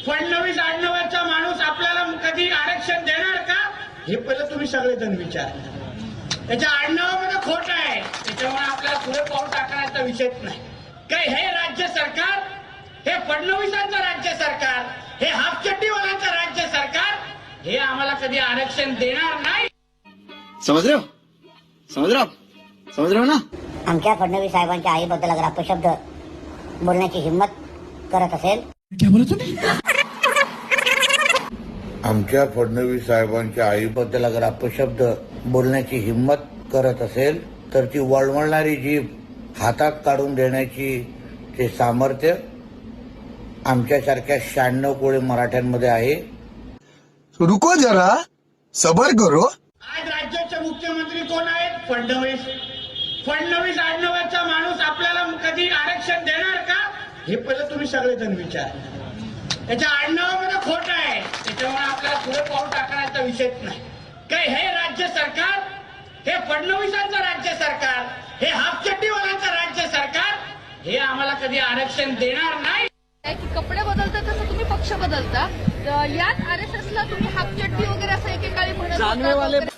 फडणवीस आडनावाचा माणूस आपल्याला कधी आरक्षण देणार का, हे पहिलं तुम्ही सगळेजण विचार. त्याच्या आडनावामध्ये खोट आहे, त्याच्यामुळे आपल्याला पुढे पाऊल टाकण्याचा विषयच नाही. काय हे राज्य सरकार, हे फडणवीसांचं राज्य सरकार, हे हाफचड्डीवाल्यांचं राज्य सरकार, हे आम्हाला कधी आरक्षण देणार नाही. समझ रहे हो, समझ रहे हो, समझ रहे हो ना. आमच्या फडणवीस साहेबांच्या आईबद्दल अगर अपशब्द बोलण्याची हिंमत करत असेल, क्या बोला तुम्ही? आमच्या फडणवीस साहेबांच्या आईबद्दल अगर अपशब्द बोलण्याची हिंमत करत असेल तर ती वळवळणारी जीभ हातात काढून देण्याची ते सामर्थ्य आमच्यासारख्या 96 कोळी मराठ्यांमध्ये आहे. रुको जरा, सबर करो. आज राज्याचे मुख्यमंत्री कोण आहेत? फडणवीस. फडणवीस आडनावाचा माणूस आपल्याला कधी आरक्षण देणार का, हे पहिलं तुम्ही सगळेजण विचार. त्याच्या आडनावामध्ये खोट आहे, त्याच्यामुळे आपल्याला पुढे पाऊल टाकण्याचा विषयच नाही. काय हे राज्य सरकार, हे फडणवीसांचं राज्य सरकार, हे हाफचड्डीवाल्यांचं राज्य सरकार, हे आम्हाला कधी आरक्षण देणार नाही. की कपडे बदलतात तसं तुम्ही पक्ष बदलता. यात आरएसएसला तुम्ही हाफचड्डी वगैरे असं एकेकाळी म्हणत होता.